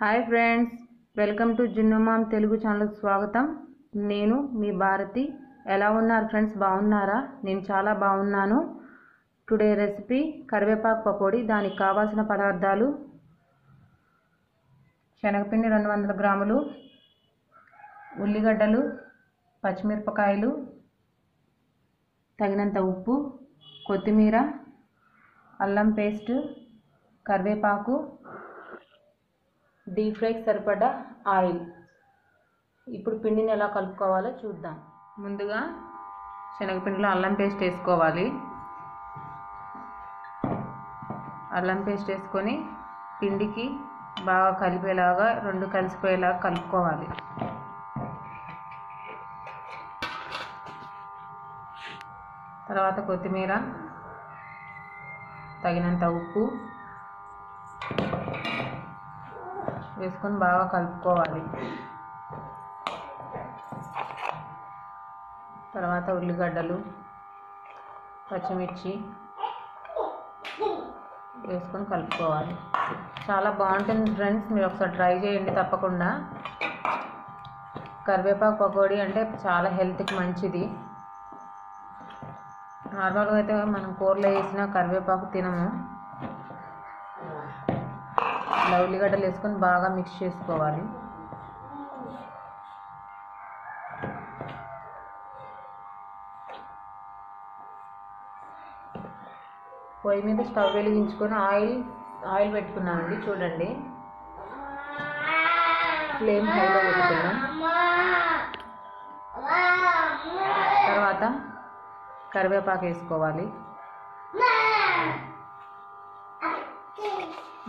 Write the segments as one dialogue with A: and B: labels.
A: Hi friends, welcome to Jinnu mom Telugu ఛానల్కి స్వాగతం. నేను మీ భారతి. ఎలా ఉన్నారు ఫ్రెండ్స్? బాగున్నారా? నేను చాలా బాగున్నాను. టుడే రెసిపీ కరివేపాకు పకోడీ. దానికి కావాల్సిన పదార్థాలు: శనగపిండి 200 గ్రాములు, ఉల్లిగడ్డలు, పచ్చిమిరపకాయలు, తగినంత ఉప్పు, కొత్తిమీర, అల్లం పేస్ట్, కరివేపాకు, డీప్ ఫ్రైకి సరిపడా ఆయిల్. ఇప్పుడు పిండిని ఎలా కలుపుకోవాలో చూద్దాం. ముందుగా శనగపిండిలో అల్లం పేస్ట్ వేసుకోవాలి. అల్లం పేస్ట్ వేసుకొని పిండికి బాగా కలిపేలాగా, రెండు కలిసిపోయేలాగా కలుపుకోవాలి. తర్వాత కొత్తిమీర, తగినంత ఉప్పు వేసుకొని బాగా కలుపుకోవాలి. తర్వాత ఉల్లిగడ్డలు, పచ్చిమిర్చి వేసుకొని కలుపుకోవాలి. చాలా బాగుంటుంది ఫ్రెండ్స్, మీరు ఒకసారి ట్రై చేయండి తప్పకుండా. కరివేపాకు పకోడీ అంటే చాలా హెల్త్కి మంచిది. నార్మల్గా అయితే మనం కూరలో వేసిన కరివేపాకు తినము. ఇలా ఉల్లిగడ్డలు వేసుకొని బాగా మిక్స్ చేసుకోవాలి. పొయ్యి మీద స్టవ్ వెలిగించుకొని ఆయిల్ పెట్టుకున్నామండి. చూడండి, ఫ్లేమ్ హైలో పెట్టుకున్నాం. తర్వాత కరివేపాకు వేసుకోవాలి.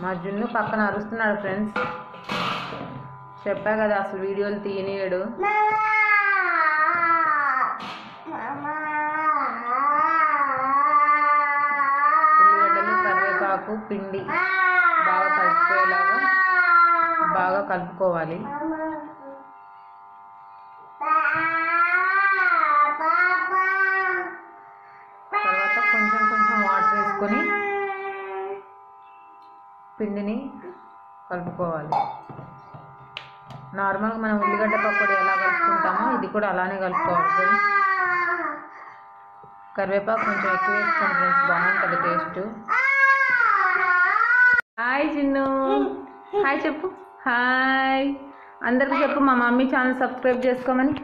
A: మా జున్ను పక్కన అరుస్తున్నాడు ఫ్రెండ్స్. చెప్పా కదా, అసలు వీడియోలు తీయనీయడు. ఉల్లిగడ్డలు, కరివేపాకు, పిండి బాగా కలిసిపోయేలాగా బాగా కలుపుకోవాలి. తర్వాత కొంచెం కొంచెం వాటర్ వేసుకొని పిండిని కలుపుకోవాలి. నార్మల్గా మనం ఉల్లిగడ్డ పకోడీ ఎలా కలుపుకుంటామో ఇది కూడా అలానే కలుపుకోవాలి ఫ్రెండ్స్. కరివేపాకు కొంచెం ఎక్కువ వేసుకోండి ఫ్రెండ్స్, బాగుంటుంది టేస్ట్. హాయ్ చిన్ను, హాయ్ చెప్పు. హాయ్ అందరికీ చెప్పు, మా మమ్మీ ఛానల్ సబ్స్క్రైబ్ చేసుకోమని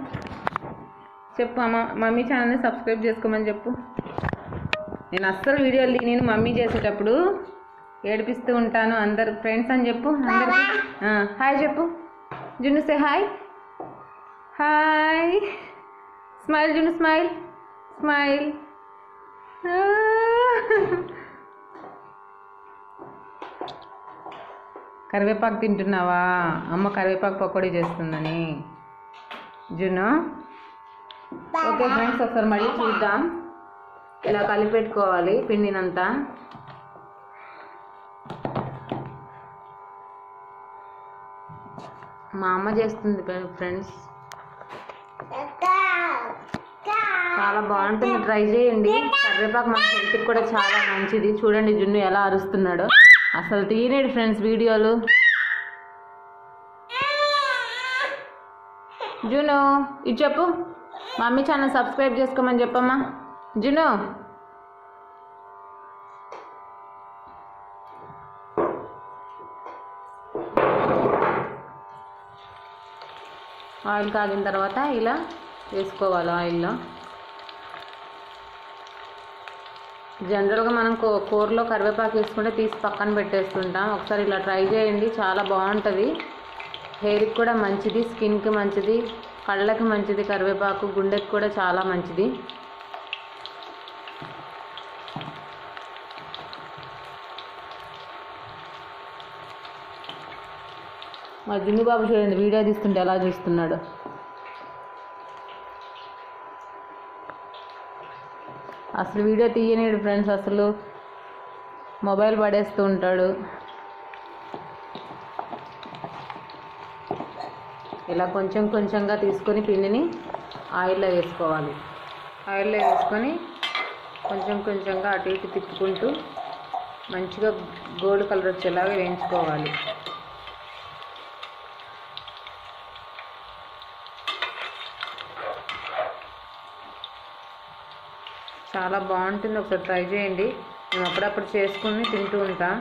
A: చెప్పు. మా మమ్మీ ఛానల్ని సబ్స్క్రైబ్ చేసుకోమని చెప్పు. నేను అస్సలు వీడియోలు నేను మమ్మీ చేసేటప్పుడు ఏడిపిస్తూ ఉంటాను. అందరు ఫ్రెండ్స్ అని చెప్పు. అందరికి హాయ్ చెప్పు. జున్ను సే హాయ్. హాయ్ స్మైల్ జున్ను, స్మైల్ స్మైల్. కరివేపాకు తింటున్నావా? అమ్మ కరివేపాకు పకోడీ చేస్తుందని. జున్ను ఓకే ఫ్రెండ్స్, ఒకసారి మళ్ళీ చూద్దాం. ఇలా కలిపెట్టుకోవాలి పిండినంతా. మా అమ్మ చేస్తుంది ఫ్రెండ్స్, చాలా బాగుంటుంది, ట్రై చేయండి. కరివేపాకు మన హెల్త్కి కూడా చాలా మంచిది. చూడండి జున్ను ఎలా అరుస్తున్నాడో, అసలు తీయలేడు ఫ్రెండ్స్ వీడియోలు. జున్ను ఇది చెప్పు, మమ్మీ ఛానల్ సబ్స్క్రైబ్ చేసుకోమని చెప్పమ్మా. జున్ను ఆయిల్ కాగిన తర్వాత ఇలా వేసుకోవాలి ఆయిల్లో. జనరల్గా మనం కూరలో కరివేపాకు వేసుకుంటే తీసి పక్కన పెట్టేస్తుంటాం. ఒకసారి ఇలా ట్రై చేయండి, చాలా బాగుంటుంది. హెయిర్కి కూడా మంచిది, స్కిన్కి మంచిది, కళ్ళకి మంచిది. కరివేపాకు గుండెకి కూడా చాలా మంచిది. మా జున్ను బాబు చూడండి వీడియో తీస్తుంటే ఎలా చూస్తున్నాడు. అసలు వీడియో తీయలేడు ఫ్రెండ్స్, అసలు మొబైల్ పడేస్తూ ఉంటాడు. ఇలా కొంచెం కొంచెంగా తీసుకొని పిండిని ఆయిల్లో వేసుకోవాలి. ఆయిల్లో వేసుకొని కొంచెం కొంచెంగా అటు ఇటు తిప్పుకుంటూ మంచిగా గోల్డ్ కలర్ వచ్చేలాగా వేయించుకోవాలి. చాలా బాగుంటుంది, ఒకసారి ట్రై చేయండి. మేము అప్పుడప్పుడు చేసుకుని తింటూ ఉంటాం.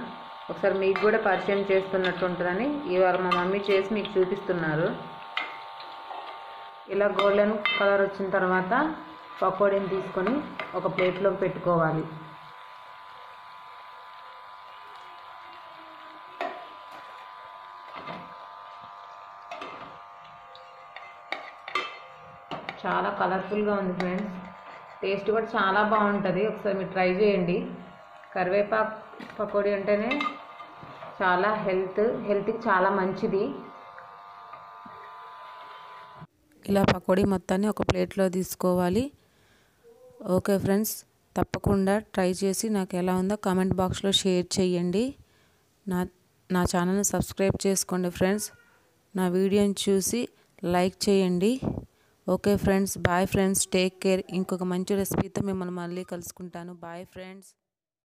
A: ఒకసారి మీకు కూడా పరిచయం చేస్తున్నట్టు ఉంటుందని ఇవాళ మా మమ్మీ చేసి మీకు చూపిస్తున్నారు. ఇలా గోల్డెన్ కలర్ వచ్చిన తర్వాత పకోడీని తీసుకొని ఒక ప్లేట్లో పెట్టుకోవాలి. చాలా కలర్ఫుల్గా ఉంది ఫ్రెండ్స్. టేస్ట్ కూడా చాలా బాగుంటుంది. ఒకసారి మీరు ట్రై చేయండి. కరివేపాకు పకోడీ అంటేనే చాలా హెల్త్కి చాలా మంచిది.
B: ఇలా పకోడీ మొత్తాన్ని ఒక ప్లేట్లో తీసుకోవాలి. ఓకే ఫ్రెండ్స్, తప్పకుండా ట్రై చేసి నాకు ఎలా ఉందో కామెంట్ బాక్స్లో షేర్ చేయండి. నా ఛానల్ని సబ్స్క్రైబ్ చేసుకోండి ఫ్రెండ్స్. నా వీడియోని చూసి లైక్ చేయండి. Okay friends, bye friends, take care. ఇంకొక మంచి రెసిపీతో మిమ్మల్ని మళ్ళీ కలుసుకుంటాను. Bye friends.